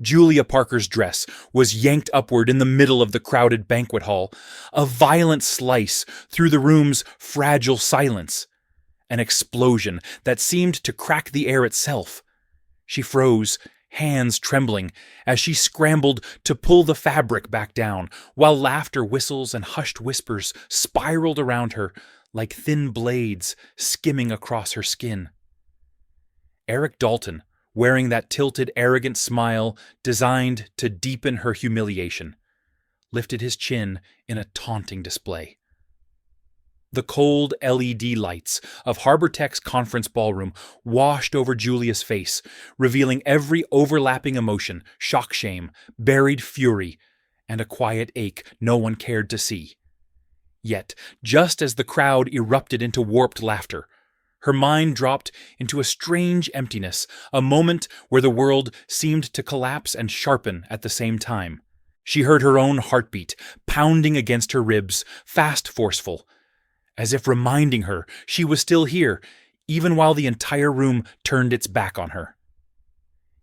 Julia Parker's dress was yanked upward in the middle of the crowded banquet hall, a violent slice through the room's fragile silence, an explosion that seemed to crack the air itself. She froze, hands trembling, as she scrambled to pull the fabric back down, while laughter whistles and hushed whispers spiraled around her like thin blades skimming across her skin. Eric Dalton, wearing that tilted, arrogant smile designed to deepen her humiliation, lifted his chin in a taunting display. The cold LED lights of Harbor Tech's conference ballroom washed over Julia's face, revealing every overlapping emotion, shock-shame, buried fury, and a quiet ache no one cared to see. Yet, just as the crowd erupted into warped laughter, her mind dropped into a strange emptiness, a moment where the world seemed to collapse and sharpen at the same time. She heard her own heartbeat pounding against her ribs, fast, forceful, as if reminding her she was still here, even while the entire room turned its back on her.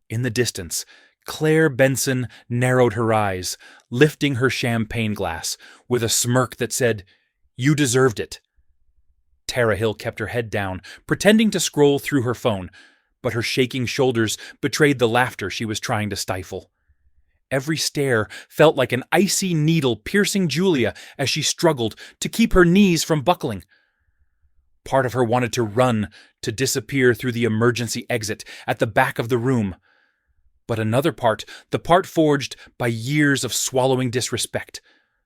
In the distance, Claire Benson narrowed her eyes, lifting her champagne glass with a smirk that said, "You deserved it." Tara Hill kept her head down, pretending to scroll through her phone, but her shaking shoulders betrayed the laughter she was trying to stifle. Every stare felt like an icy needle piercing Julia as she struggled to keep her knees from buckling. Part of her wanted to run, to disappear through the emergency exit at the back of the room. But another part, the part forged by years of swallowing disrespect,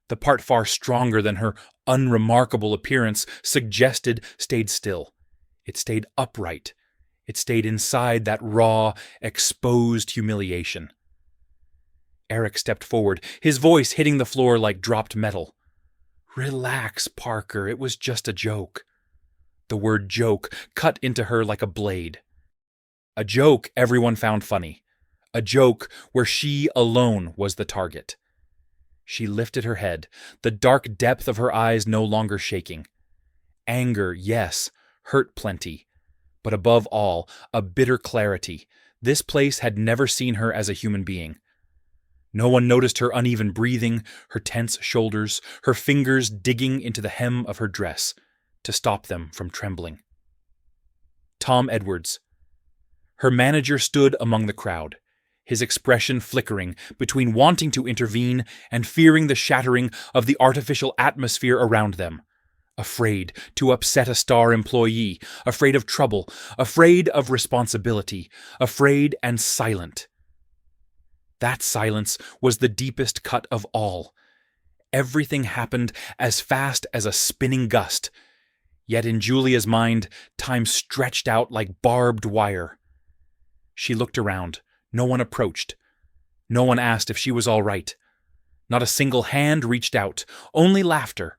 the part far stronger than her unremarkable appearance suggested, stayed still. It stayed upright. It stayed inside that raw, exposed humiliation. Eric stepped forward, his voice hitting the floor like dropped metal. "Relax, Parker, it was just a joke." The word joke cut into her like a blade. A joke everyone found funny. A joke where she alone was the target. She lifted her head, the dark depth of her eyes no longer shaking. Anger, yes, hurt plenty. But above all, a bitter clarity. This place had never seen her as a human being. No one noticed her uneven breathing, her tense shoulders, her fingers digging into the hem of her dress to stop them from trembling. Tom Edwards. Her manager stood among the crowd, his expression flickering between wanting to intervene and fearing the shattering of the artificial atmosphere around them. Afraid to upset a star employee, afraid of trouble, afraid of responsibility, afraid and silent. That silence was the deepest cut of all. Everything happened as fast as a spinning gust, yet in Julia's mind, time stretched out like barbed wire. She looked around. No one approached. No one asked if she was all right. Not a single hand reached out. Only laughter.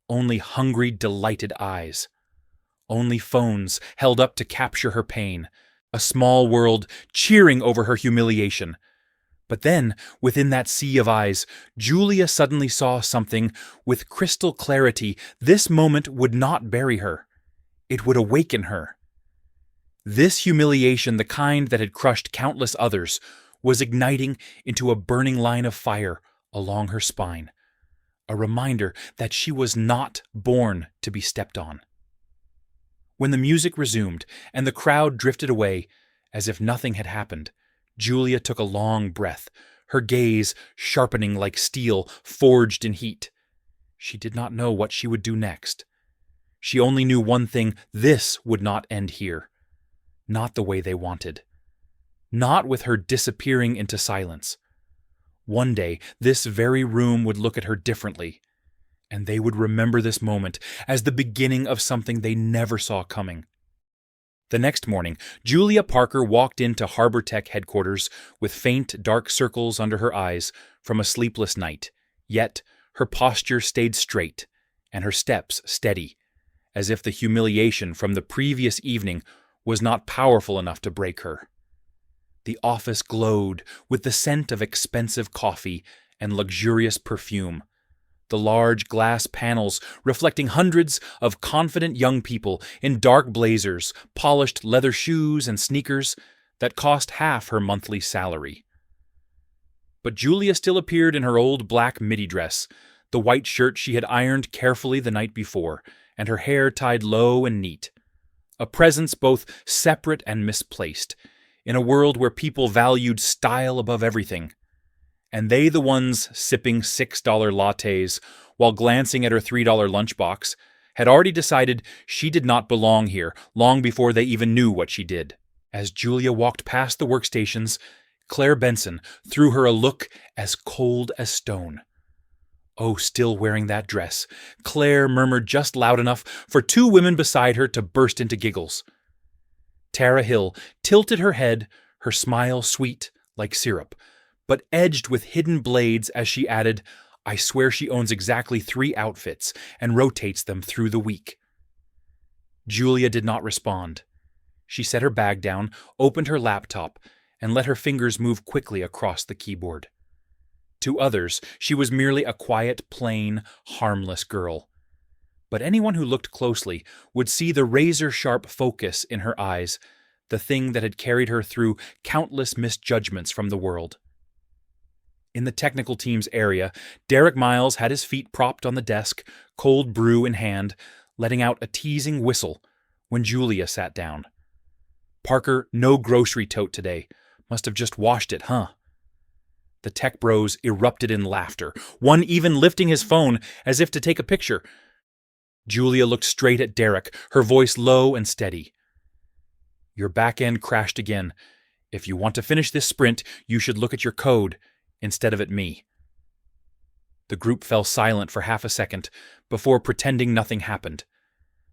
Only hungry, delighted eyes. Only phones held up to capture her pain. A small world cheering over her humiliation. But then, within that sea of eyes, Julia suddenly saw something with crystal clarity. This moment would not bury her. It would awaken her. This humiliation, the kind that had crushed countless others, was igniting into a burning line of fire along her spine. A reminder that she was not born to be stepped on. When the music resumed and the crowd drifted away, as if nothing had happened, Julia took a long breath, her gaze sharpening like steel forged in heat. She did not know what she would do next. She only knew one thing: this would not end here. Not the way they wanted. Not with her disappearing into silence. One day, this very room would look at her differently, and they would remember this moment as the beginning of something they never saw coming. The next morning, Julia Parker walked into Harbor Tech headquarters with faint, dark circles under her eyes from a sleepless night, yet her posture stayed straight and her steps steady, as if the humiliation from the previous evening was not powerful enough to break her. The office glowed with the scent of expensive coffee and luxurious perfume, the large glass panels reflecting hundreds of confident young people in dark blazers, polished leather shoes, and sneakers that cost half her monthly salary. But Julia still appeared in her old black midi dress, the white shirt she had ironed carefully the night before, and her hair tied low and neat. A presence both separate and misplaced, in a world where people valued style above everything. And they the ones sipping $6 lattes while glancing at her $3 lunchbox had already decided she did not belong here long before they even knew what she did. As Julia walked past the workstations, Claire Benson threw her a look as cold as stone. Oh, still wearing that dress, Claire murmured just loud enough for two women beside her to burst into giggles. Tara Hill tilted her head, her smile sweet like syrup, but edged with hidden blades as she added, "I swear she owns exactly 3 outfits and rotates them through the week." Julia did not respond. She set her bag down, opened her laptop, and let her fingers move quickly across the keyboard. To others, she was merely a quiet, plain, harmless girl. But anyone who looked closely would see the razor-sharp focus in her eyes, the thing that had carried her through countless misjudgments from the world. In the technical team's area, Derek Miles had his feet propped on the desk, cold brew in hand, letting out a teasing whistle when Julia sat down. "Parker, no grocery tote today. Must have just washed it, huh?" The tech bros erupted in laughter, one even lifting his phone as if to take a picture. Julia looked straight at Derek, her voice low and steady. "Your back end crashed again. If you want to finish this sprint, you should look at your code instead of at me." The group fell silent for half a second before pretending nothing happened.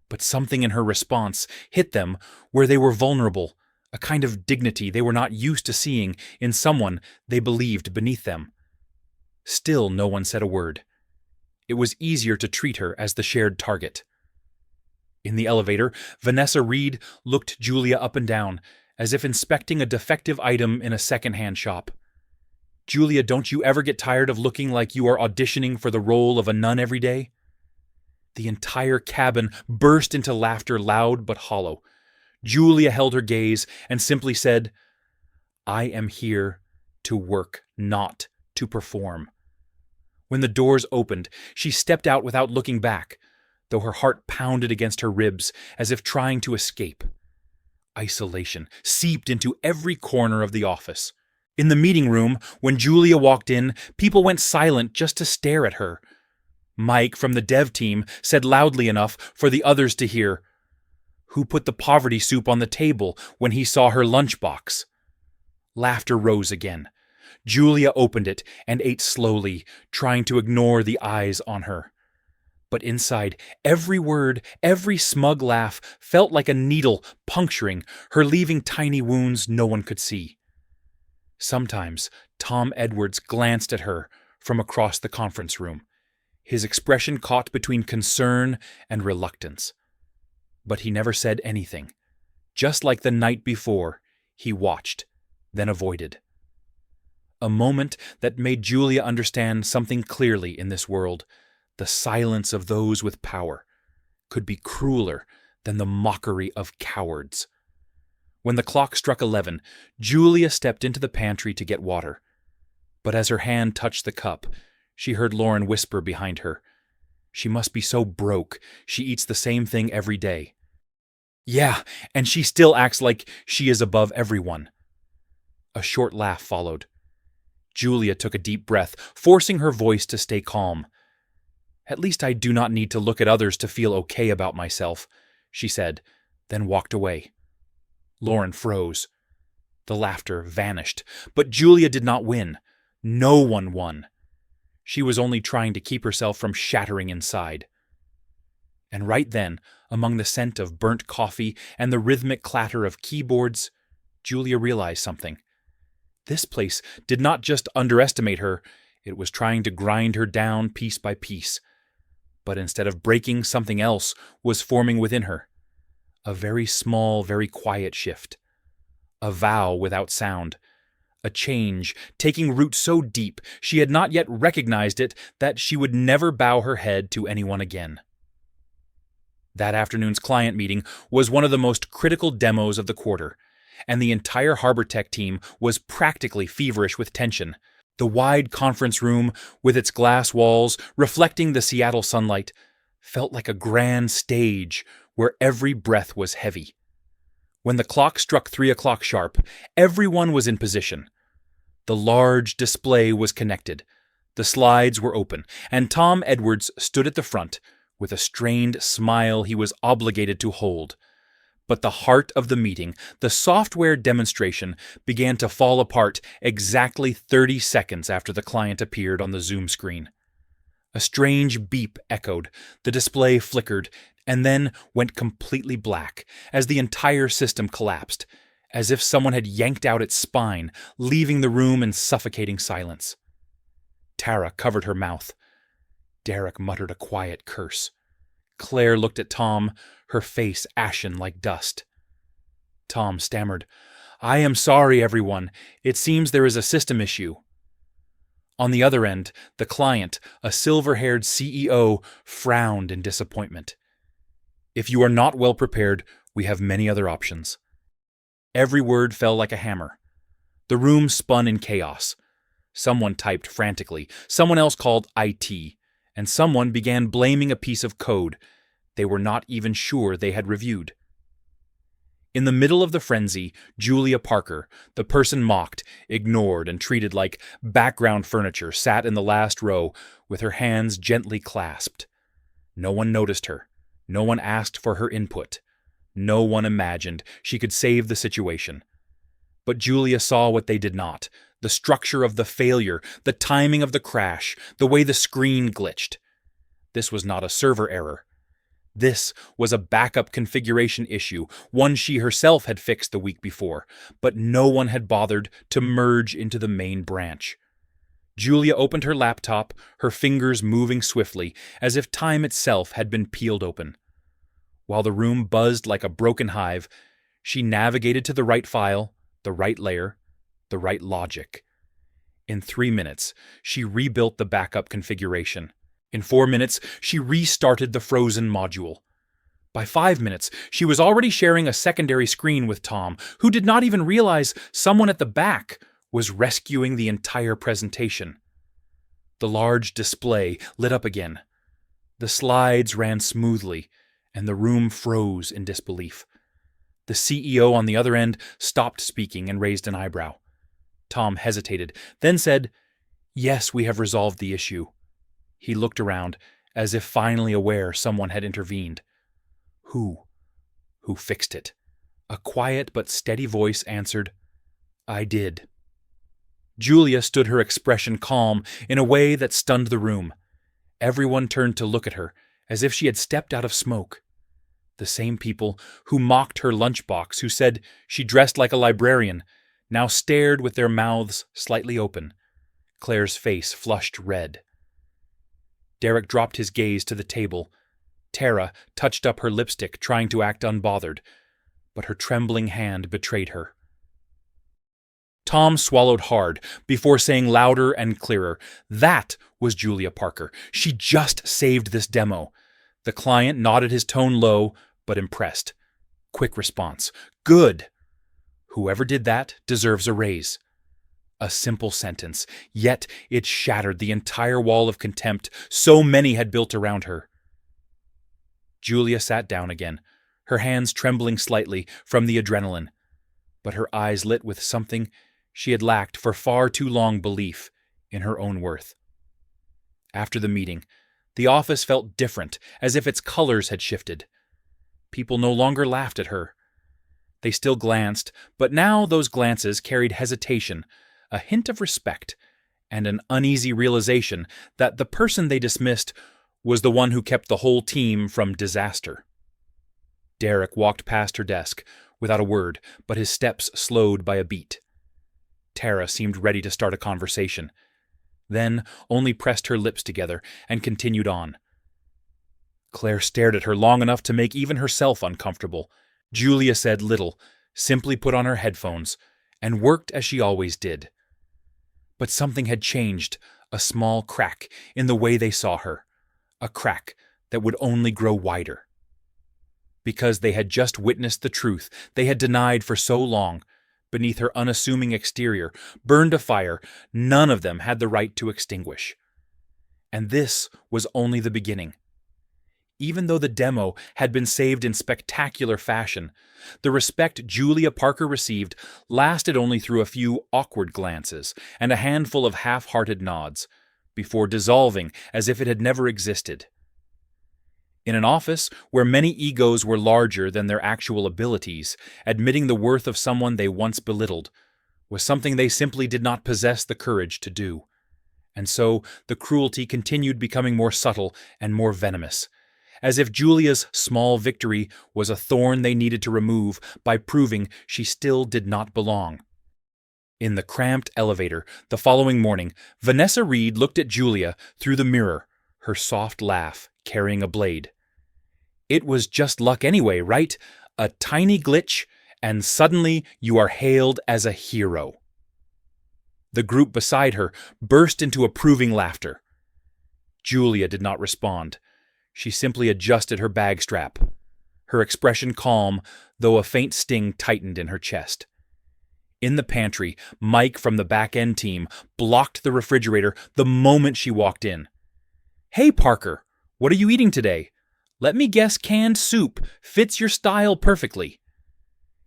But something in her response hit them where they were vulnerable, a kind of dignity they were not used to seeing in someone they believed beneath them. Still no one said a word. It was easier to treat her as the shared target. In the elevator, Vanessa Reed looked Julia up and down, as if inspecting a defective item in a second-hand shop. "Julia, don't you ever get tired of looking like you are auditioning for the role of a nun every day?" The entire cabin burst into laughter, loud but hollow. Julia held her gaze and simply said, "I am here to work, not to perform." When the doors opened, she stepped out without looking back, though her heart pounded against her ribs as if trying to escape. Isolation seeped into every corner of the office. In the meeting room, when Julia walked in, people went silent just to stare at her. Mike from the dev team said loudly enough for the others to hear, "Who put the poverty soup on the table when he saw her lunchbox?" Laughter rose again. Julia opened it and ate slowly, trying to ignore the eyes on her. But inside, every word, every smug laugh felt like a needle puncturing her, leaving tiny wounds no one could see. Sometimes Tom Edwards glanced at her from across the conference room, his expression caught between concern and reluctance. But he never said anything. Just like the night before, he watched, then avoided. A moment that made Julia understand something clearly in this world. The silence of those with power could be crueler than the mockery of cowards. When the clock struck 11, Julia stepped into the pantry to get water. But as her hand touched the cup, she heard Lauren whisper behind her, "She must be so broke, she eats the same thing every day." "Yeah, and she still acts like she is above everyone." A short laugh followed. Julia took a deep breath, forcing her voice to stay calm. "At least I do not need to look at others to feel okay about myself," she said, then walked away. Lauren froze. The laughter vanished, but Julia did not win. No one won. She was only trying to keep herself from shattering inside. And right then, among the scent of burnt coffee and the rhythmic clatter of keyboards, Julia realized something. This place did not just underestimate her, it was trying to grind her down piece by piece. But instead of breaking, something else was forming within her. A very small, very quiet shift. A vow without sound. A change taking root so deep she had not yet recognized it that she would never bow her head to anyone again. That afternoon's client meeting was one of the most critical demos of the quarter, and the entire Harbor Tech team was practically feverish with tension. The wide conference room, with its glass walls reflecting the Seattle sunlight, felt like a grand stage where every breath was heavy. When the clock struck 3 o'clock sharp, everyone was in position. The large display was connected. The slides were open, and Tom Edwards stood at the front with a strained smile he was obligated to hold. But the heart of the meeting, the software demonstration, began to fall apart exactly 30 seconds after the client appeared on the Zoom screen. A strange beep echoed, the display flickered, and then went completely black as the entire system collapsed, as if someone had yanked out its spine, leaving the room in suffocating silence. Tara covered her mouth. Derek muttered a quiet curse. Claire looked at Tom, her face ashen like dust. Tom stammered, "I am sorry, everyone. It seems there is a system issue." On the other end, the client, a silver-haired CEO, frowned in disappointment. "If you are not well prepared, we have many other options." Every word fell like a hammer. The room spun in chaos. Someone typed frantically, someone else called IT, and someone began blaming a piece of code they were not even sure they had reviewed. In the middle of the frenzy, Julia Parker, the person mocked, ignored, and treated like background furniture, sat in the last row with her hands gently clasped. No one noticed her. No one asked for her input. No one imagined she could save the situation. But Julia saw what they did not: the structure of the failure, the timing of the crash, the way the screen glitched. This was not a server error. This was a backup configuration issue, one she herself had fixed the week before, but no one had bothered to merge into the main branch. Julia opened her laptop, her fingers moving swiftly, as if time itself had been peeled open. While the room buzzed like a broken hive, she navigated to the right file, the right layer, the right logic. In 3 minutes, she rebuilt the backup configuration. In 4 minutes, she restarted the frozen module. By 5 minutes, she was already sharing a secondary screen with Tom, who did not even realize someone at the back was rescuing the entire presentation. The large display lit up again. The slides ran smoothly, and the room froze in disbelief. The CEO on the other end stopped speaking and raised an eyebrow. Tom hesitated, then said, "Yes, we have resolved the issue." He looked around, as if finally aware someone had intervened. Who? Who fixed it? A quiet but steady voice answered, "I did." Julia stood her expression calm in a way that stunned the room. Everyone turned to look at her, as if she had stepped out of smoke. The same people who mocked her lunchbox, who said she dressed like a librarian, now stared with their mouths slightly open. Claire's face flushed red. Derek dropped his gaze to the table. Tara touched up her lipstick, trying to act unbothered, but her trembling hand betrayed her. Tom swallowed hard before saying louder and clearer, "That was Julia Parker. She just saved this demo." The client nodded, his tone low, but impressed. Quick response, "Good. Whoever did that deserves a raise." A simple sentence, yet it shattered the entire wall of contempt so many had built around her. Julia sat down again, her hands trembling slightly from the adrenaline, but her eyes lit with something she had lacked for far too long: belief in her own worth. After the meeting, the office felt different, as if its colors had shifted. People no longer laughed at her. They still glanced, but now those glances carried hesitation, a hint of respect, and an uneasy realization that the person they dismissed was the one who kept the whole team from disaster. Derek walked past her desk without a word, but his steps slowed by a beat. Tara seemed ready to start a conversation, then only pressed her lips together and continued on. Claire stared at her long enough to make even herself uncomfortable. Julia said little, simply put on her headphones, and worked as she always did. But something had changed, a small crack in the way they saw her, a crack that would only grow wider. Because they had just witnessed the truth they had denied for so long, beneath her unassuming exterior, burned a fire none of them had the right to extinguish. And this was only the beginning. Even though the demo had been saved in spectacular fashion, the respect Julia Parker received lasted only through a few awkward glances and a handful of half-hearted nods, before dissolving as if it had never existed. In an office where many egos were larger than their actual abilities, admitting the worth of someone they once belittled was something they simply did not possess the courage to do. And so the cruelty continued becoming more subtle and more venomous, as if Julia's small victory was a thorn they needed to remove by proving she still did not belong. In the cramped elevator the following morning, Vanessa Reed looked at Julia through the mirror, her soft laugh carrying a blade. It was just luck anyway, right? A tiny glitch, and suddenly you are hailed as a hero. The group beside her burst into approving laughter. Julia did not respond. She simply adjusted her bag strap, her expression calm, though a faint sting tightened in her chest. In the pantry, Mike from the back-end team blocked the refrigerator the moment she walked in. "Hey, Parker, what are you eating today? Let me guess, canned soup fits your style perfectly."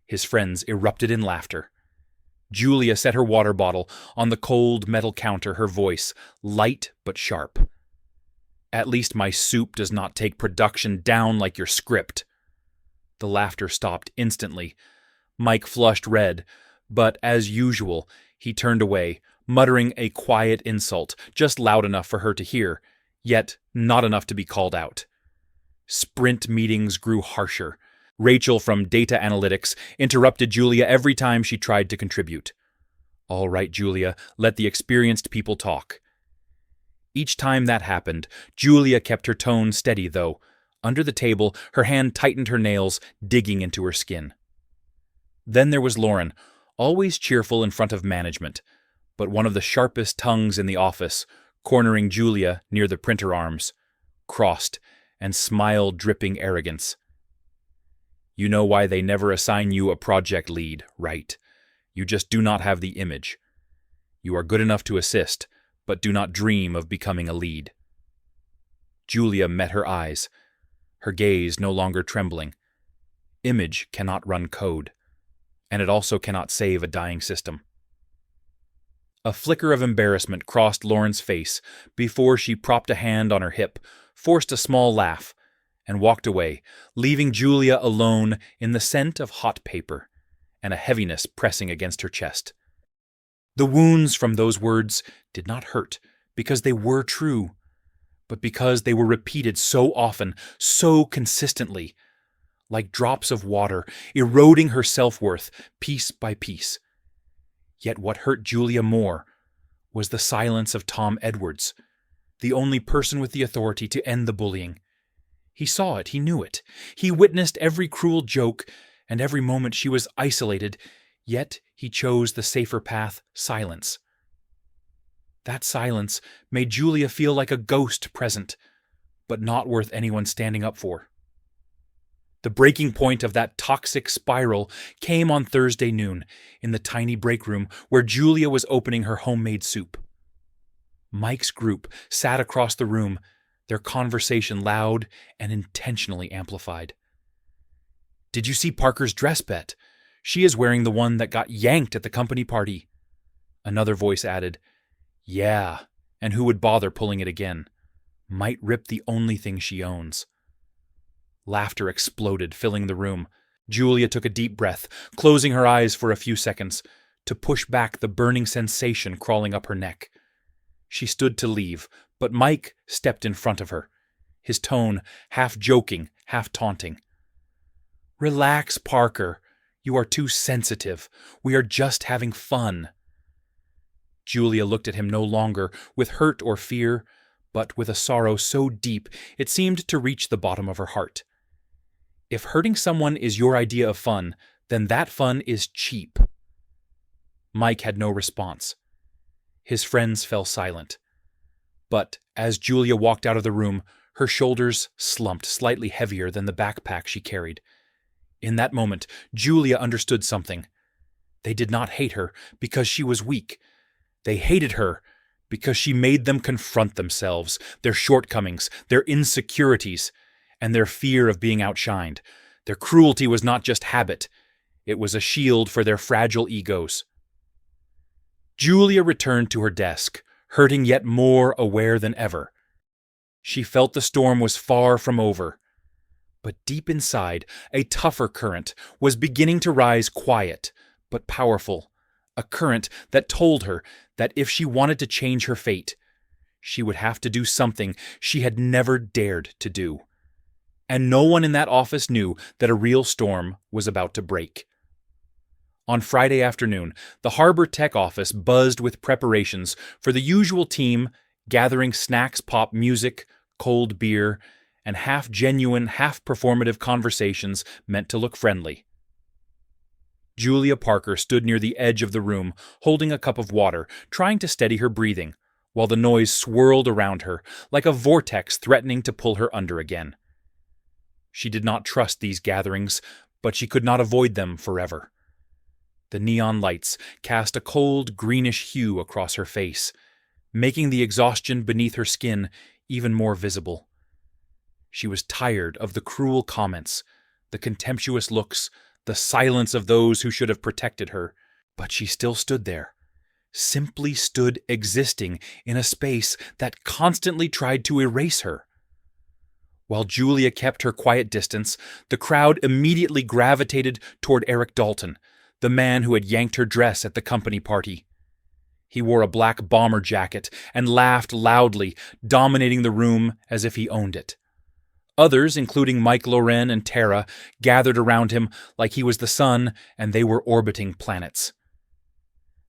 His friends erupted in laughter. Julia set her water bottle on the cold metal counter, her voice light but sharp. "At least my soup does not take production down like your script." The laughter stopped instantly. Mike flushed red, but as usual, he turned away, muttering a quiet insult, just loud enough for her to hear, yet not enough to be called out. Sprint meetings grew harsher. Rachel from Data Analytics interrupted Julia every time she tried to contribute. "All right, Julia, let the experienced people talk." Each time that happened, Julia kept her tone steady, though. Under the table, her hand tightened her nails, digging into her skin. Then there was Lauren, always cheerful in front of management, but one of the sharpest tongues in the office, cornering Julia near the printer arms, crossed and smile dripping arrogance. "You know why they never assign you a project lead, right? You just do not have the image. You are good enough to assist, but do not dream of becoming a lead." Julia met her eyes, her gaze no longer trembling. Image cannot run code, and it also cannot save a dying system. A flicker of embarrassment crossed Lauren's face before she propped a hand on her hip, forced a small laugh, and walked away, leaving Julia alone in the scent of hot paper and a heaviness pressing against her chest. The wounds from those words did not hurt because they were true, but because they were repeated so often, so consistently, like drops of water, eroding her self-worth piece by piece. Yet what hurt Julia more was the silence of Tom Edwards, the only person with the authority to end the bullying. He saw it, he knew it. He witnessed every cruel joke and every moment she was isolated, yet he chose the safer path, silence. That silence made Julia feel like a ghost present, but not worth anyone standing up for. The breaking point of that toxic spiral came on Thursday noon in the tiny break room where Julia was opening her homemade soup. Mike's group sat across the room, their conversation loud and intentionally amplified. "Did you see Parker's dress, Bet? She is wearing the one that got yanked at the company party." Another voice added, "Yeah, and who would bother pulling it again? Might rip the only thing she owns." Laughter exploded, filling the room. Julia took a deep breath, closing her eyes for a few seconds, to push back the burning sensation crawling up her neck. She stood to leave, but Mike stepped in front of her, his tone half joking, half taunting. "Relax, Parker. You are too sensitive. We are just having fun." Julia looked at him no longer with hurt or fear, but with a sorrow so deep it seemed to reach the bottom of her heart. If hurting someone is your idea of fun, then that fun is cheap. Mike had no response. His friends fell silent. But as Julia walked out of the room, her shoulders slumped slightly heavier than the backpack she carried. In that moment, Julia understood something. They did not hate her because she was weak. They hated her because she made them confront themselves, their shortcomings, their insecurities, and their fear of being outshined. Their cruelty was not just habit. It was a shield for their fragile egos. Julia returned to her desk, hurting yet more aware than ever. She felt the storm was far from over. But deep inside, a tougher current was beginning to rise, quiet but powerful. A current that told her that if she wanted to change her fate, she would have to do something she had never dared to do. And no one in that office knew that a real storm was about to break. On Friday afternoon, the Harbor Tech office buzzed with preparations for the usual team gathering snacks, pop music, cold beer, and half-genuine, half-performative conversations meant to look friendly. Julia Parker stood near the edge of the room, holding a cup of water, trying to steady her breathing, while the noise swirled around her, like a vortex threatening to pull her under again. She did not trust these gatherings, but she could not avoid them forever. The neon lights cast a cold, greenish hue across her face, making the exhaustion beneath her skin even more visible. She was tired of the cruel comments, the contemptuous looks, the silence of those who should have protected her, but she still stood there, simply stood existing in a space that constantly tried to erase her. While Julia kept her quiet distance, the crowd immediately gravitated toward Eric Dalton, the man who had yanked her dress at the company party. He wore a black bomber jacket and laughed loudly, dominating the room as if he owned it. Others, including Mike Loren and Tara, gathered around him like he was the sun and they were orbiting planets.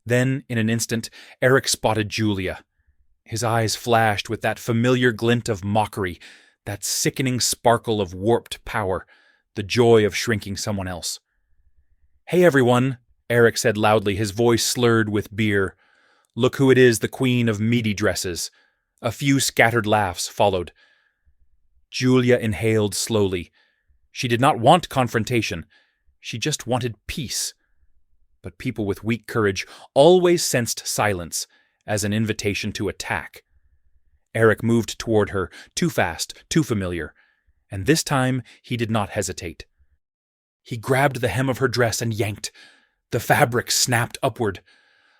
Then, in an instant, Eric spotted Julia. His eyes flashed with that familiar glint of mockery, that sickening sparkle of warped power, the joy of shrinking someone else. "Hey, everyone," Eric said loudly, his voice slurred with beer. "Look who it is, the queen of meaty dresses." A few scattered laughs followed. Julia inhaled slowly. She did not want confrontation. She just wanted peace. But people with weak courage always sensed silence as an invitation to attack. Eric moved toward her, too fast, too familiar, and this time he did not hesitate. He grabbed the hem of her dress and yanked. The fabric snapped upward.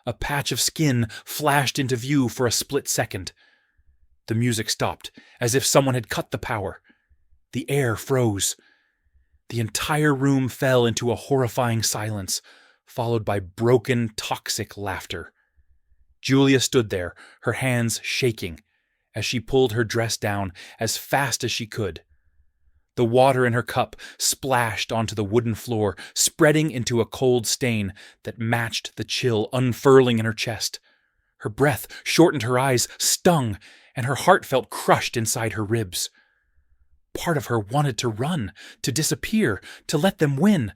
A patch of skin flashed into view for a split second. The music stopped, as if someone had cut the power. The air froze. The entire room fell into a horrifying silence, followed by broken, toxic laughter. Julia stood there, her hands shaking, as she pulled her dress down as fast as she could. The water in her cup splashed onto the wooden floor, spreading into a cold stain that matched the chill unfurling in her chest. Her breath shortened, her eyes stung, and her heart felt crushed inside her ribs. Part of her wanted to run, to disappear, to let them win.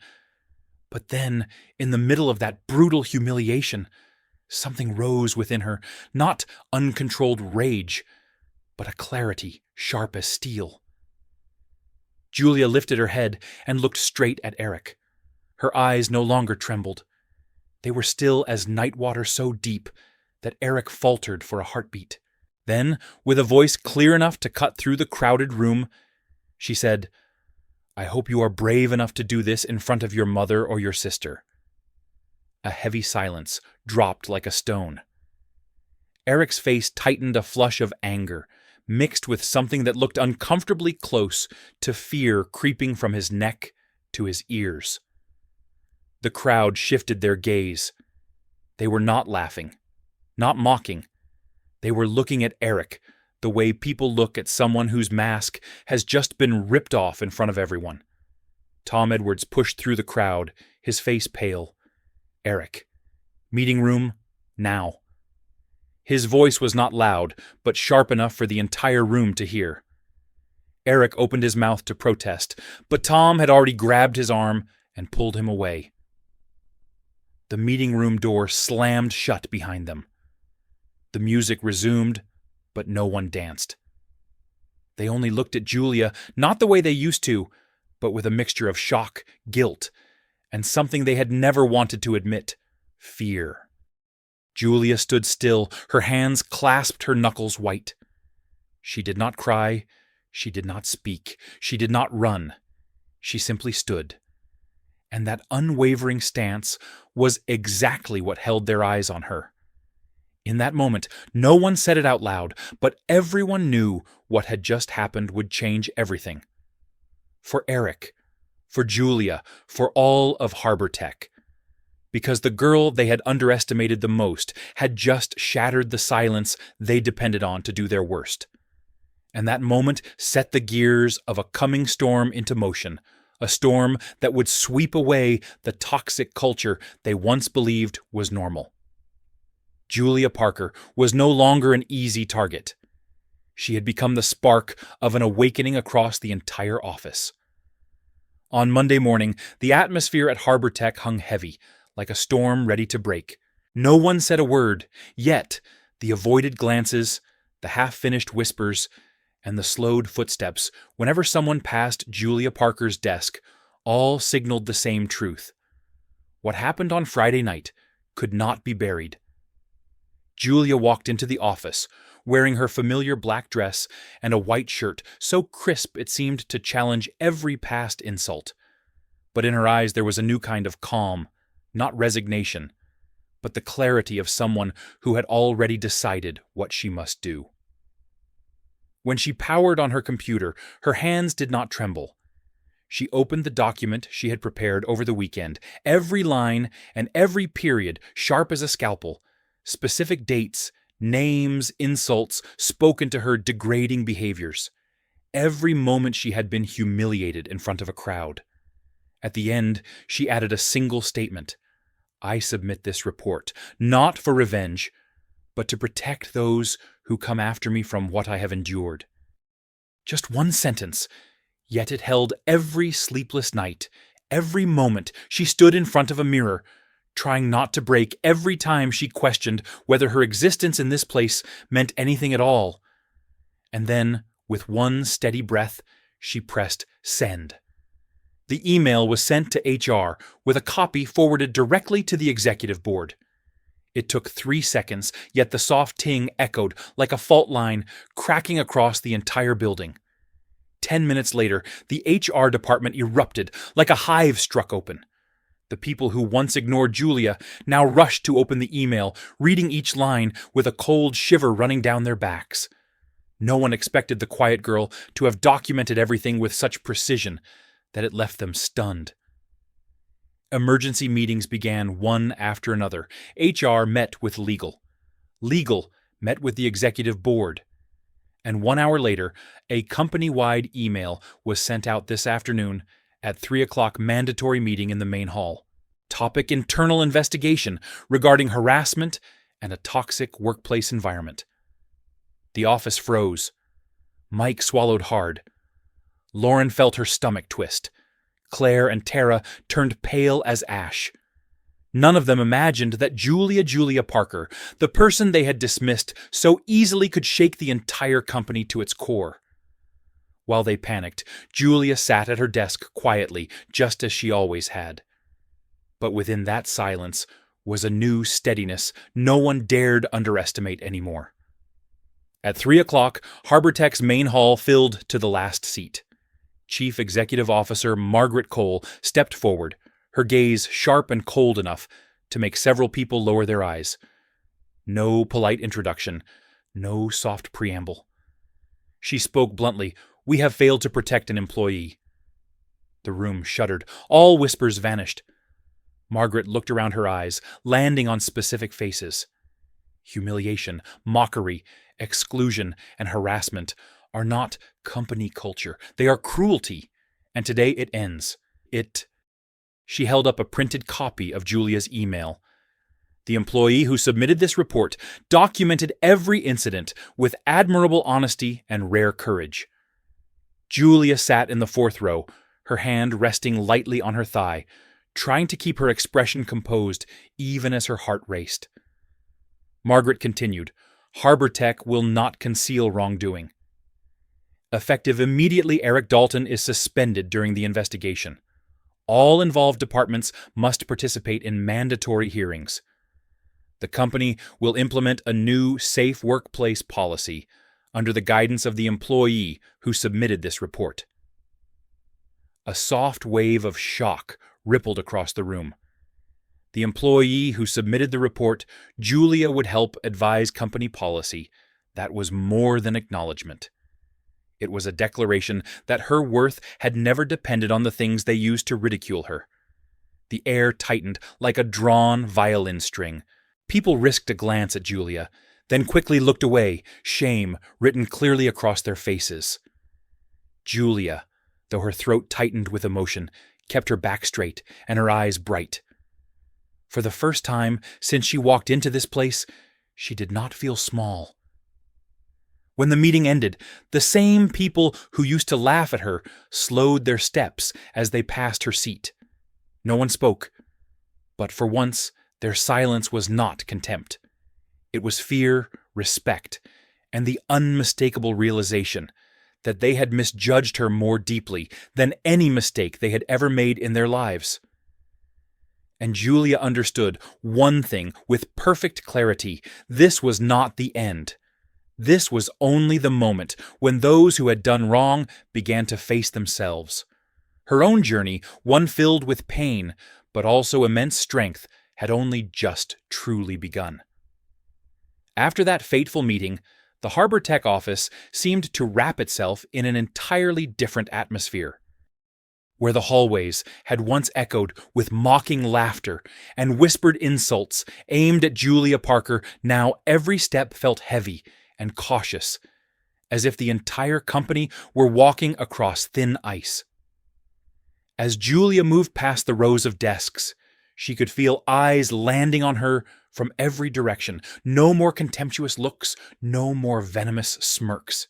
But then, in the middle of that brutal humiliation, something rose within her, not uncontrolled rage, but a clarity sharp as steel. Julia lifted her head and looked straight at Eric. Her eyes no longer trembled. They were still as night water so deep that Eric faltered for a heartbeat. Then, with a voice clear enough to cut through the crowded room, she said, "I hope you are brave enough to do this in front of your mother or your sister." A heavy silence dropped like a stone. Eric's face tightened, a flush of anger, mixed with something that looked uncomfortably close to fear creeping from his neck to his ears. The crowd shifted their gaze. They were not laughing, not mocking. They were looking at Eric the way people look at someone whose mask has just been ripped off in front of everyone. Tom Edwards pushed through the crowd, his face pale. "Eric. Meeting room, now." His voice was not loud, but sharp enough for the entire room to hear. Eric opened his mouth to protest, but Tom had already grabbed his arm and pulled him away. The meeting room door slammed shut behind them. The music resumed, but no one danced. They only looked at Julia, not the way they used to, but with a mixture of shock, guilt, and something they had never wanted to admit, Fear. Julia stood still, her hands clasped her knuckles white. She did not cry, she did not speak, she did not run. She simply stood. And that unwavering stance was exactly what held their eyes on her. In that moment, no one said it out loud, but everyone knew what had just happened would change everything. For Eric, for Julia, for all of Harbor Tech. Because the girl they had underestimated the most had just shattered the silence they depended on to do their worst. And that moment set the gears of a coming storm into motion, a storm that would sweep away the toxic culture they once believed was normal. Julia Parker was no longer an easy target. She had become the spark of an awakening across the entire office. On Monday morning, the atmosphere at Harbor Tech hung heavy, like a storm ready to break. No one said a word, yet the avoided glances, the half-finished whispers, and the slowed footsteps whenever someone passed Julia Parker's desk all signaled the same truth. What happened on Friday night could not be buried. Julia walked into the office, wearing her familiar black dress and a white shirt so crisp it seemed to challenge every past insult. But in her eyes there was a new kind of calm, not resignation, but the clarity of someone who had already decided what she must do. When she powered on her computer, her hands did not tremble. She opened the document she had prepared over the weekend, every line and every period sharp as a scalpel, specific dates, names, insults, spoken to her degrading behaviors. Every moment she had been humiliated in front of a crowd. At the end, she added a single statement. I submit this report, not for revenge, but to protect those who come after me from what I have endured. Just one sentence, yet it held every sleepless night, every moment she stood in front of a mirror, trying not to break every time she questioned whether her existence in this place meant anything at all. And then, with one steady breath, she pressed send. The email was sent to HR, with a copy forwarded directly to the executive board. It took 3 seconds, yet the soft ting echoed like a fault line cracking across the entire building. 10 minutes later, the HR department erupted like a hive struck open. The people who once ignored Julia now rushed to open the email, reading each line with a cold shiver running down their backs. No one expected the quiet girl to have documented everything with such precision that it left them stunned. Emergency meetings began one after another. HR met with legal. Legal met with the executive board. And 1 hour later, a company-wide email was sent out this afternoon at 3 o'clock mandatory meeting in the main hall. Topic: internal investigation regarding harassment and a toxic workplace environment. The office froze. Mike swallowed hard. Lauren felt her stomach twist. Claire and Tara turned pale as ash. None of them imagined that Julia Parker, the person they had dismissed, so easily could shake the entire company to its core. While they panicked, Julia sat at her desk quietly, just as she always had. But within that silence was a new steadiness no one dared underestimate anymore. At 3 o'clock, Harbor Tech's main hall filled to the last seat. Chief Executive Officer Margaret Cole stepped forward, her gaze sharp and cold enough to make several people lower their eyes. No polite introduction, no soft preamble. She spoke bluntly, "We have failed to protect an employee." The room shuddered. All whispers vanished. Margaret looked around her eyes, landing on specific faces. Humiliation, mockery, exclusion, and harassment are not company culture. They are cruelty. And today it ends. She held up a printed copy of Julia's email. The employee who submitted this report documented every incident with admirable honesty and rare courage. Julia sat in the 4th row, her hand resting lightly on her thigh, trying to keep her expression composed even as her heart raced. Margaret continued, "Harbor Tech will not conceal wrongdoing. Effective immediately, Eric Dalton is suspended during the investigation. All involved departments must participate in mandatory hearings. The company will implement a new safe workplace policy under the guidance of the employee who submitted this report. A soft wave of shock rippled across the room. The employee who submitted the report, Julia would help advise company policy. That was more than acknowledgement. It was a declaration that her worth had never depended on the things they used to ridicule her. The air tightened like a drawn violin string. People risked a glance at Julia, then quickly looked away, shame written clearly across their faces. Julia, though her throat tightened with emotion, kept her back straight and her eyes bright. For the first time since she walked into this place, she did not feel small. When the meeting ended, the same people who used to laugh at her slowed their steps as they passed her seat. No one spoke, but for once their silence was not contempt. It was fear, respect, and the unmistakable realization that they had misjudged her more deeply than any mistake they had ever made in their lives. And Julia understood one thing with perfect clarity: this was not the end. This was only the moment when those who had done wrong began to face themselves. Her own journey, one filled with pain, but also immense strength, had only just truly begun. After that fateful meeting, the Harbor Tech office seemed to wrap itself in an entirely different atmosphere. Where the hallways had once echoed with mocking laughter and whispered insults aimed at Julia Parker, now every step felt heavy and cautious, as if the entire company were walking across thin ice. As Julia moved past the rows of desks, she could feel eyes landing on her from every direction. No more contemptuous looks, no more venomous smirks.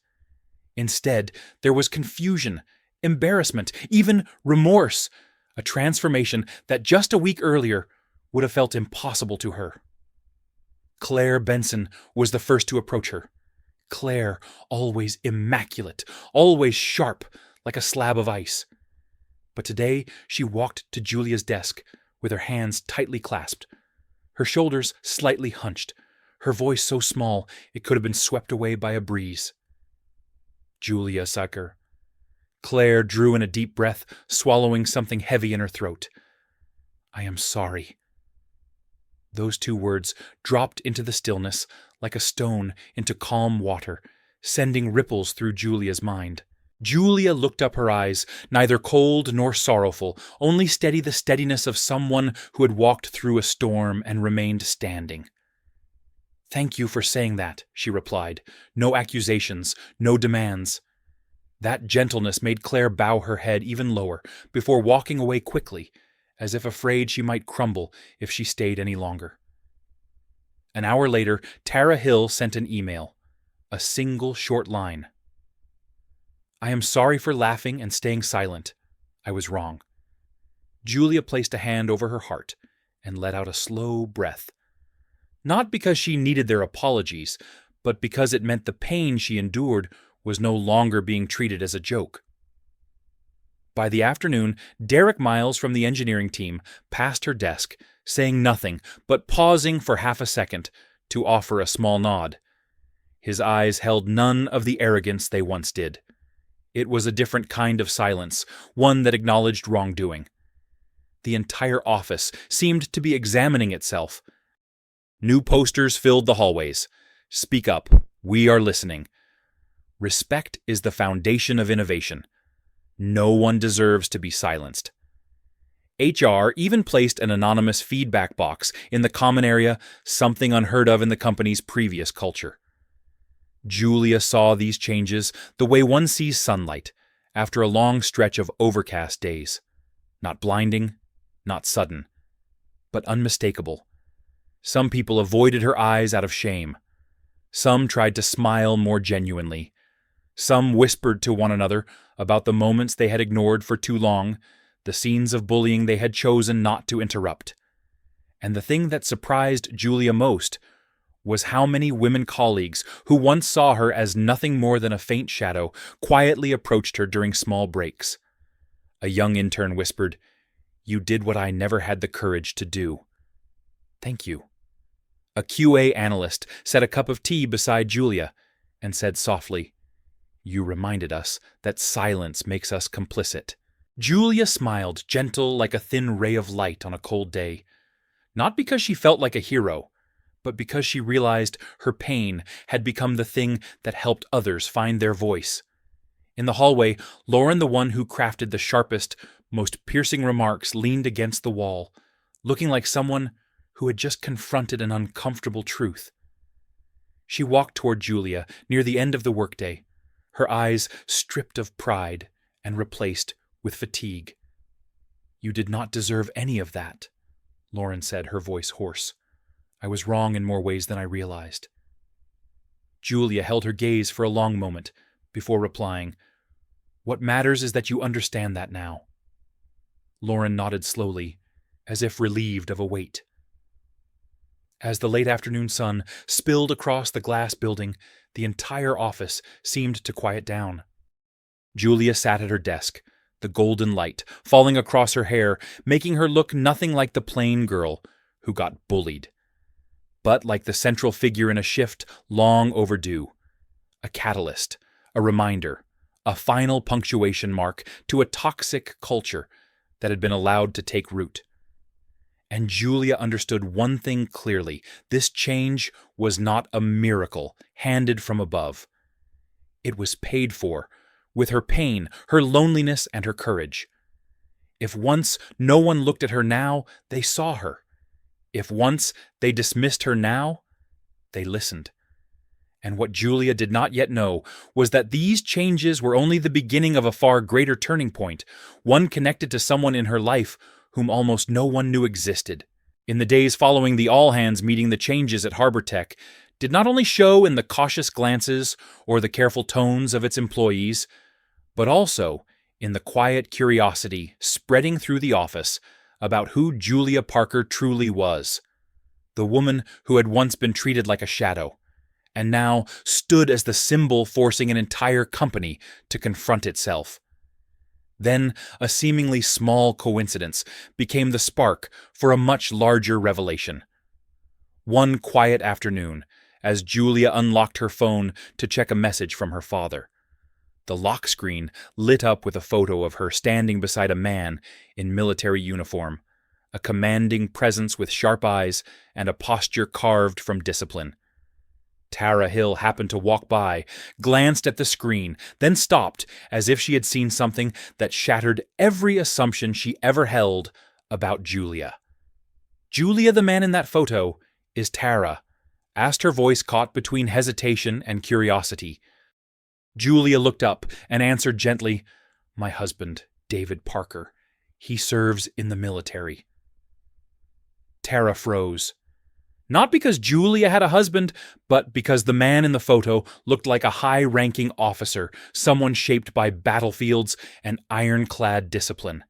Instead, there was confusion, embarrassment, even remorse, a transformation that just a week earlier would have felt impossible to her. Claire Benson was the first to approach her. Claire, always immaculate, always sharp, like a slab of ice. But today she walked to Julia's desk with her hands tightly clasped, her shoulders slightly hunched, her voice so small it could have been swept away by a breeze. Julia Sucker. Claire drew in a deep breath, swallowing something heavy in her throat. I am sorry. Those two words dropped into the stillness like a stone into calm water, sending ripples through Julia's mind. Julia looked up, her eyes neither cold nor sorrowful, only steady, the steadiness of someone who had walked through a storm and remained standing. Thank you for saying that, she replied. No accusations, no demands. That gentleness made Claire bow her head even lower before walking away quickly, as if afraid she might crumble if she stayed any longer. An hour later, Tara Hill sent an email, a single short line. I am sorry for laughing and staying silent. I was wrong. Julia placed a hand over her heart and let out a slow breath. Not because she needed their apologies, but because it meant the pain she endured was no longer being treated as a joke. By the afternoon, Derek Miles from the engineering team passed her desk, saying nothing, but pausing for half a second to offer a small nod. His eyes held none of the arrogance they once did. It was a different kind of silence, one that acknowledged wrongdoing. The entire office seemed to be examining itself. New posters filled the hallways. Speak up. We are listening. Respect is the foundation of innovation. No one deserves to be silenced. HR even placed an anonymous feedback box in the common area, something unheard of in the company's previous culture. Julia saw these changes the way one sees sunlight after a long stretch of overcast days. Not blinding, not sudden, but unmistakable. Some people avoided her eyes out of shame. Some tried to smile more genuinely. Some whispered to one another about the moments they had ignored for too long, the scenes of bullying they had chosen not to interrupt. And the thing that surprised Julia most was how many women colleagues who once saw her as nothing more than a faint shadow quietly approached her during small breaks. A young intern whispered, "You did what I never had the courage to do." "Thank you." A QA analyst set a cup of tea beside Julia and said softly, "You reminded us that silence makes us complicit." Julia smiled, gentle like a thin ray of light on a cold day, not because she felt like a hero, but because she realized her pain had become the thing that helped others find their voice. In the hallway, Lauren, the one who crafted the sharpest, most piercing remarks, leaned against the wall, looking like someone who had just confronted an uncomfortable truth. She walked toward Julia near the end of the workday, her eyes stripped of pride and replaced with fatigue. "You did not deserve any of that," Lauren said, her voice hoarse. "I was wrong in more ways than I realized." Julia held her gaze for a long moment before replying, "What matters is that you understand that now." Lauren nodded slowly, as if relieved of a weight. As the late afternoon sun spilled across the glass building, the entire office seemed to quiet down. Julia sat at her desk, the golden light falling across her hair, making her look nothing like the plain girl who got bullied, but like the central figure in a shift long overdue, a catalyst, a reminder, a final punctuation mark to a toxic culture that had been allowed to take root. And Julia understood one thing clearly: this change was not a miracle handed from above. It was paid for with her pain, her loneliness, and her courage. If once no one looked at her now, they saw her. If once they dismissed her now, they listened. And what Julia did not yet know was that these changes were only the beginning of a far greater turning point, one connected to someone in her life whom almost no one knew existed. In the days following the all-hands meeting, the changes at Harbor Tech did not only show in the cautious glances or the careful tones of its employees, but also in the quiet curiosity spreading through the office about who Julia Parker truly was, the woman who had once been treated like a shadow, and now stood as the symbol forcing an entire company to confront itself. Then a seemingly small coincidence became the spark for a much larger revelation. One quiet afternoon, as Julia unlocked her phone to check a message from her father, the lock screen lit up with a photo of her standing beside a man in military uniform, a commanding presence with sharp eyes and a posture carved from discipline. Tara Hill happened to walk by, glanced at the screen, then stopped as if she had seen something that shattered every assumption she ever held about Julia. "Julia, the man in that photo, is Tara," asked her voice caught between hesitation and curiosity. Julia looked up and answered gently, "My husband, David Parker. He serves in the military." Tara froze. Not because Julia had a husband, but because the man in the photo looked like a high-ranking officer, someone shaped by battlefields and ironclad discipline.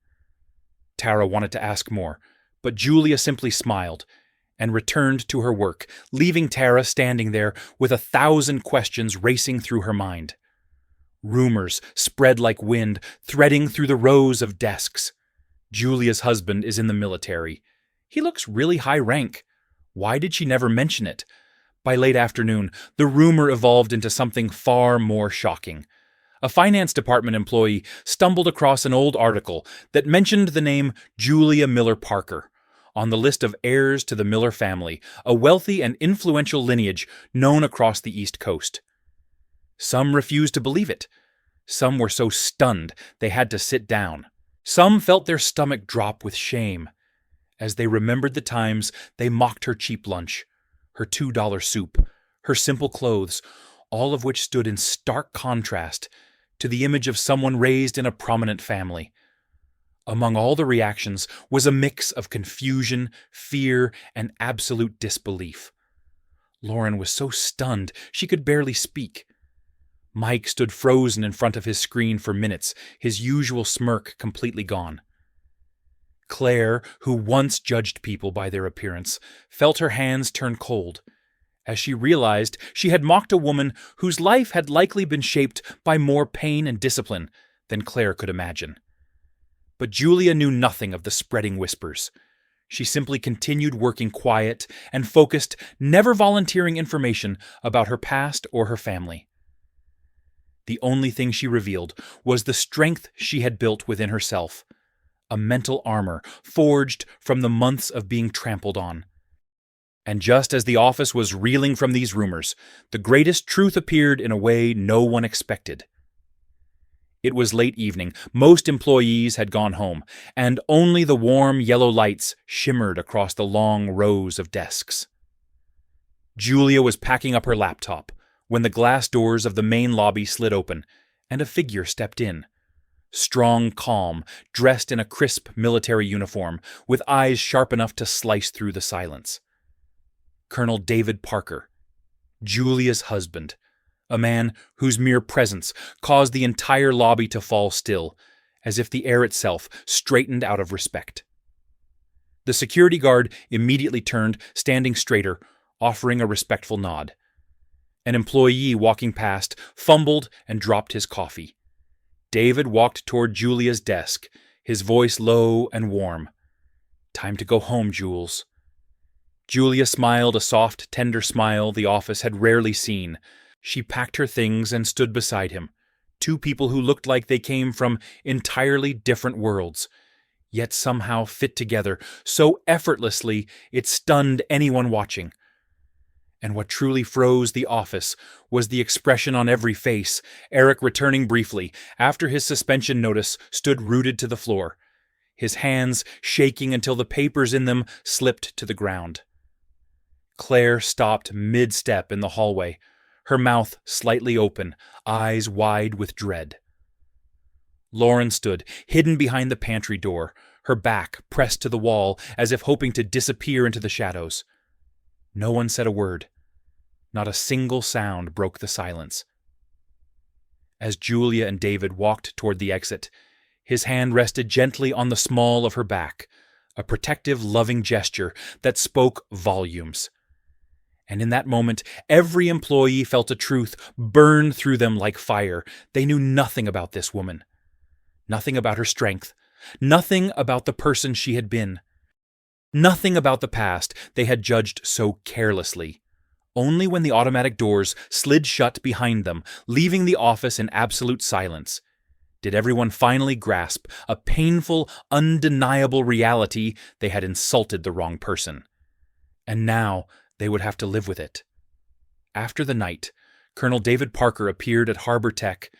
Tara wanted to ask more, but Julia simply smiled and returned to her work, leaving Tara standing there with 1,000 questions racing through her mind. Rumors spread like wind, threading through the rows of desks. Julia's husband is in the military. He looks really high rank. Why did she never mention it? By late afternoon, the rumor evolved into something far more shocking. A finance department employee stumbled across an old article that mentioned the name Julia Miller Parker on the list of heirs to the Miller family, a wealthy and influential lineage known across the East Coast. Some refused to believe it. Some were so stunned they had to sit down. Some felt their stomach drop with shame as they remembered the times they mocked her cheap lunch, her $2 soup, her simple clothes, all of which stood in stark contrast to the image of someone raised in a prominent family. Among all the reactions was a mix of confusion, fear, and absolute disbelief. Lauren was so stunned she could barely speak. Mike stood frozen in front of his screen for minutes, his usual smirk completely gone. Claire, who once judged people by their appearance, felt her hands turn cold as she realized she had mocked a woman whose life had likely been shaped by more pain and discipline than Claire could imagine. But Julia knew nothing of the spreading whispers. She simply continued working quiet and focused, never volunteering information about her past or her family. The only thing she revealed was the strength she had built within herself, a mental armor forged from the months of being trampled on. And just as the office was reeling from these rumors, the greatest truth appeared in a way no one expected. It was late evening, most employees had gone home, and only the warm yellow lights shimmered across the long rows of desks. Julia was packing up her laptop when the glass doors of the main lobby slid open, and a figure stepped in. Strong, calm, dressed in a crisp military uniform, with eyes sharp enough to slice through the silence. Colonel David Parker, Julia's husband, a man whose mere presence caused the entire lobby to fall still, as if the air itself straightened out of respect. The security guard immediately turned, standing straighter, offering a respectful nod. An employee walking past fumbled and dropped his coffee. David walked toward Julia's desk, his voice low and warm. "Time to go home, Jules." Julia smiled a soft, tender smile the office had rarely seen. She packed her things and stood beside him, two people who looked like they came from entirely different worlds, yet somehow fit together so effortlessly it stunned anyone watching. And what truly froze the office was the expression on every face. Eric, returning briefly after his suspension notice, stood rooted to the floor, his hands shaking until the papers in them slipped to the ground. Claire stopped mid-step in the hallway, her mouth slightly open, eyes wide with dread. Lauren stood, hidden behind the pantry door, her back pressed to the wall as if hoping to disappear into the shadows. No one said a word. Not a single sound broke the silence. As Julia and David walked toward the exit, his hand rested gently on the small of her back, a protective, loving gesture that spoke volumes. And in that moment, every employee felt a truth burn through them like fire. They knew nothing about this woman. Nothing about her strength. Nothing about the person she had been. Nothing about the past they had judged so carelessly. Only when the automatic doors slid shut behind them, leaving the office in absolute silence, did everyone finally grasp a painful, undeniable reality: they had insulted the wrong person. And now they would have to live with it. After the night, Colonel David Parker appeared at Harbor Tech.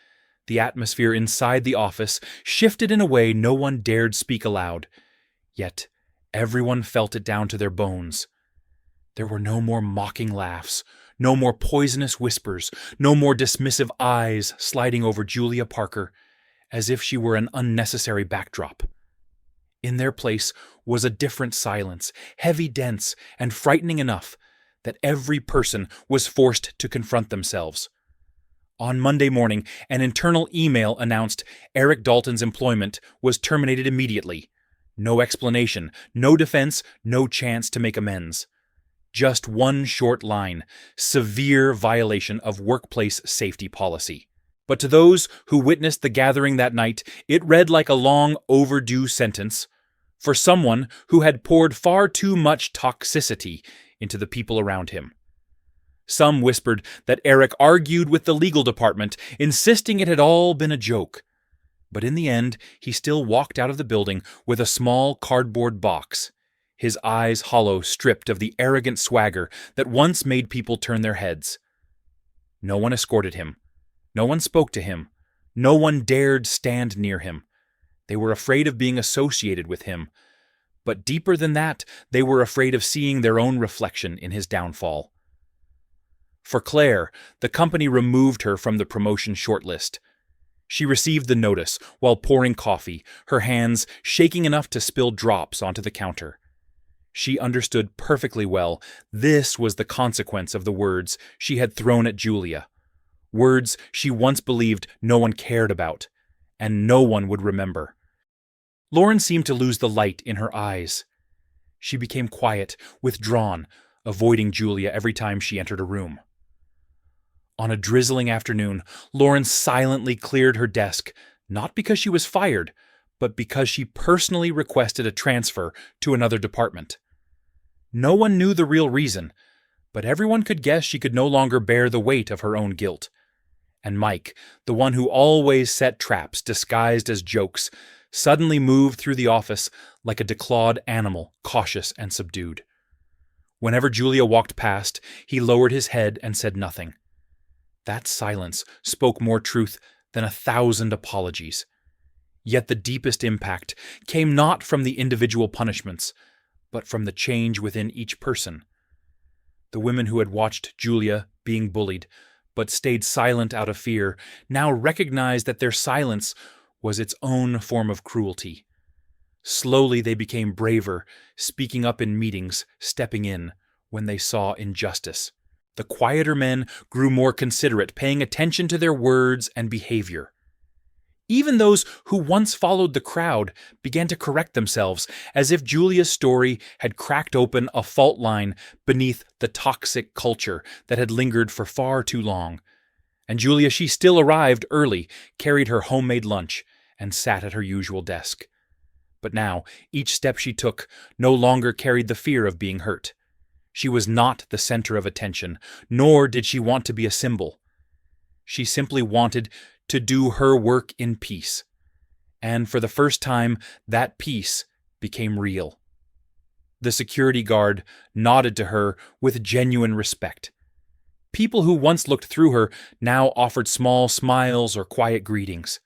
The atmosphere inside the office shifted in a way no one dared speak aloud. Yet everyone felt it down to their bones. There were no more mocking laughs, no more poisonous whispers, no more dismissive eyes sliding over Julia Parker, as if she were an unnecessary backdrop. In their place was a different silence, heavy, dense, and frightening enough that every person was forced to confront themselves. On Monday morning, an internal email announced Eric Dalton's employment was terminated immediately. No explanation, no defense, no chance to make amends. Just one short line: severe violation of workplace safety policy. But to those who witnessed the gathering that night, it read like a long overdue sentence for someone who had poured far too much toxicity into the people around him. Some whispered that Eric argued with the legal department, insisting it had all been a joke. But in the end, he still walked out of the building with a small cardboard box, his eyes hollow, stripped of the arrogant swagger that once made people turn their heads. No one escorted him. No one spoke to him. No one dared stand near him. They were afraid of being associated with him. But deeper than that, they were afraid of seeing their own reflection in his downfall. For Claire, the company removed her from the promotion shortlist. She received the notice while pouring coffee, her hands shaking enough to spill drops onto the counter. She understood perfectly well this was the consequence of the words she had thrown at Julia. Words she once believed no one cared about, and no one would remember. Lauren seemed to lose the light in her eyes. She became quiet, withdrawn, avoiding Julia every time she entered a room. On a drizzling afternoon, Lauren silently cleared her desk, not because she was fired, but because she personally requested a transfer to another department. No one knew the real reason, but everyone could guess she could no longer bear the weight of her own guilt. And Mike, the one who always set traps disguised as jokes, suddenly moved through the office like a declawed animal, cautious and subdued. Whenever Julia walked past, he lowered his head and said nothing. That silence spoke more truth than 1,000 apologies. Yet the deepest impact came not from the individual punishments, but from the change within each person. The women who had watched Julia being bullied, but stayed silent out of fear, now recognized that their silence was its own form of cruelty. Slowly they became braver, speaking up in meetings, stepping in when they saw injustice. The quieter men grew more considerate, paying attention to their words and behavior. Even those who once followed the crowd began to correct themselves, as if Julia's story had cracked open a fault line beneath the toxic culture that had lingered for far too long. And Julia, she still arrived early, carried her homemade lunch, and sat at her usual desk. But now, each step she took no longer carried the fear of being hurt. She was not the center of attention, nor did she want to be a symbol. She simply wanted to do her work in peace. And for the first time, that peace became real. The security guard nodded to her with genuine respect. People who once looked through her now offered small smiles or quiet greetings.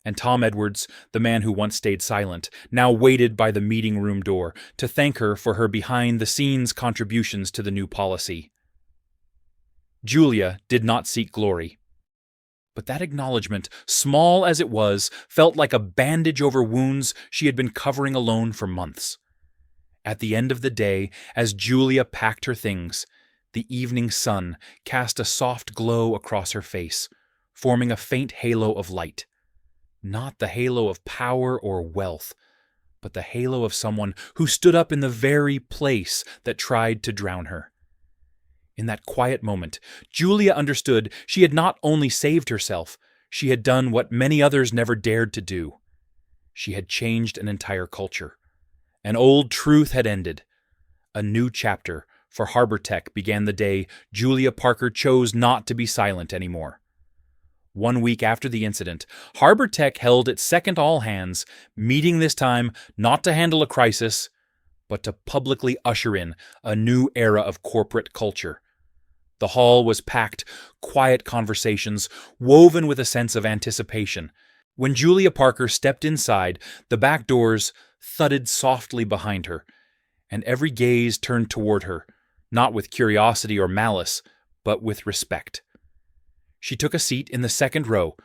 And Tom Edwards, the man who once stayed silent, now waited by the meeting room door to thank her for her behind-the-scenes contributions to the new policy. Julia did not seek glory. But that acknowledgement, small as it was, felt like a bandage over wounds she had been covering alone for months. At the end of the day, as Julia packed her things, the evening sun cast a soft glow across her face, forming a faint halo of light. Not the halo of power or wealth, but the halo of someone who stood up in the very place that tried to drown her. In that quiet moment, Julia understood she had not only saved herself, she had done what many others never dared to do. She had changed an entire culture. An old truth had ended. A new chapter for Harbor Tech began the day Julia Parker chose not to be silent anymore. 1 week after the incident, Harbor Tech held its second all-hands, meeting this time not to handle a crisis, but to publicly usher in a new era of corporate culture. The hall was packed, quiet conversations, woven with a sense of anticipation. When Julia Parker stepped inside, the back doors thudded softly behind her, and every gaze turned toward her, not with curiosity or malice, but with respect. She took a seat in the second row,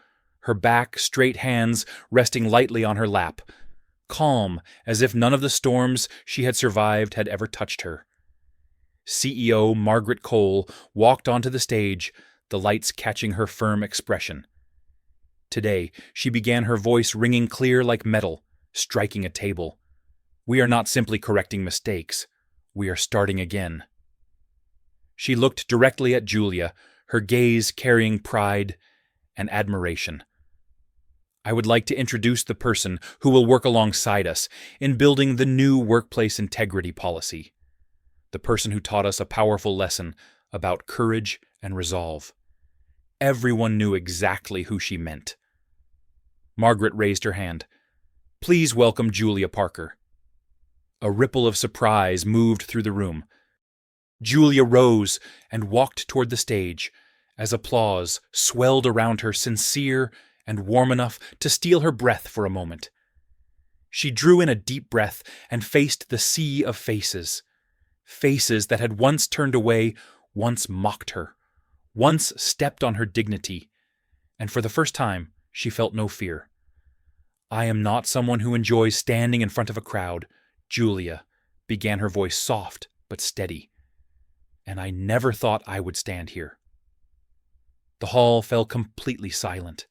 her back, straight hands resting lightly on her lap, calm as if none of the storms she had survived had ever touched her. CEO Margaret Cole walked onto the stage, the lights catching her firm expression. Today, she began, her voice ringing clear like metal, striking a table. We are not simply correcting mistakes. We are starting again. She looked directly at Julia, her gaze carrying pride and admiration. I would like to introduce the person who will work alongside us in building the new workplace integrity policy. The person who taught us a powerful lesson about courage and resolve. Everyone knew exactly who she meant. Margaret raised her hand. Please welcome Julia Parker. A ripple of surprise moved through the room. Julia rose and walked toward the stage as applause swelled around her, sincere and warm enough to steal her breath for a moment. She drew in a deep breath and faced the sea of faces. Faces that had once turned away, once mocked her, once stepped on her dignity, and for the first time, she felt no fear. I am not someone who enjoys standing in front of a crowd, Julia, began, her voice soft but steady. And I never thought I would stand here. The hall fell completely silent.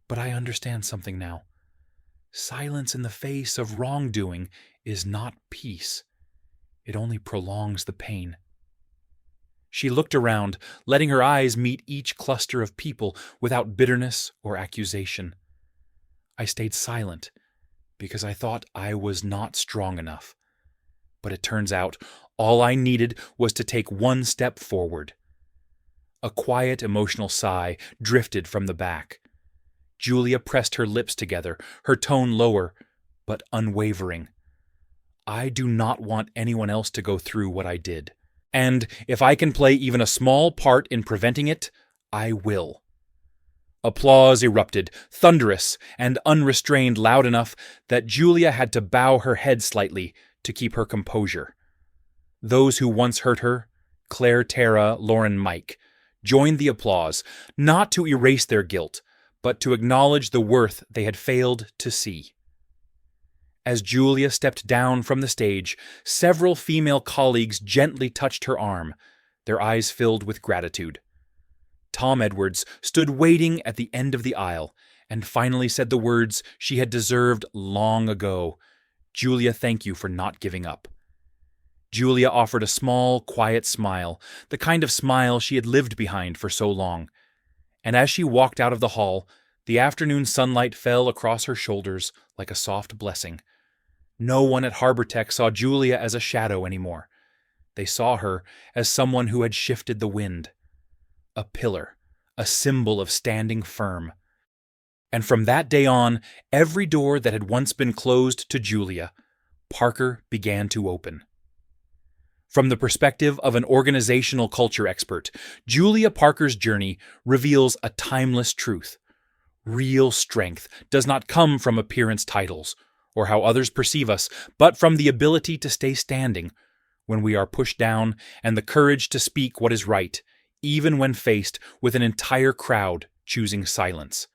But I understand something now. Silence in the face of wrongdoing is not peace. It only prolongs the pain. She looked around, letting her eyes meet each cluster of people without bitterness or accusation. I stayed silent because I thought I was not strong enough. But it turns out all I needed was to take one step forward. A quiet, emotional sigh drifted from the back. Julia pressed her lips together, her tone lower, but unwavering. I do not want anyone else to go through what I did. And if I can play even a small part in preventing it, I will. Applause erupted, thunderous and unrestrained, loud enough that Julia had to bow her head slightly to keep her composure. Those who once hurt her, Claire, Tara, Lauren, Mike, joined the applause, not to erase their guilt, but to acknowledge the worth they had failed to see. As Julia stepped down from the stage, several female colleagues gently touched her arm, their eyes filled with gratitude. Tom Edwards stood waiting at the end of the aisle and finally said the words she had deserved long ago. "Julia, thank you for not giving up." Julia offered a small, quiet smile, the kind of smile she had lived behind for so long. And as she walked out of the hall, the afternoon sunlight fell across her shoulders like a soft blessing. No one at Harbor Tech saw Julia as a shadow anymore. They saw her as someone who had shifted the wind. A pillar, a symbol of standing firm. And from that day on, every door that had once been closed to Julia, Parker began to open. From the perspective of an organizational culture expert, Julia Parker's journey reveals a timeless truth. Real strength does not come from appearance titles or how others perceive us, but from the ability to stay standing when we are pushed down and the courage to speak what is right, even when faced with an entire crowd choosing silence.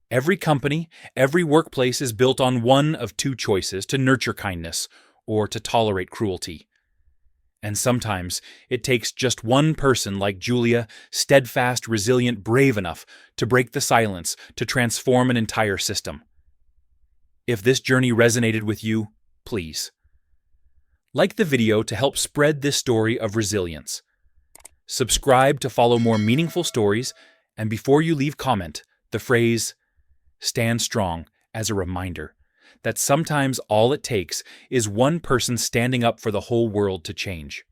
Every company, every workplace is built on one of two choices: to nurture kindness or to tolerate cruelty. And sometimes it takes just one person like Julia, steadfast, resilient, brave enough to break the silence, to transform an entire system. If this journey resonated with you, please like the video to help spread this story of resilience. Subscribe to follow more meaningful stories, and before you leave, comment the phrase "stand strong" as a reminder that sometimes all it takes is one person standing up for the whole world to change.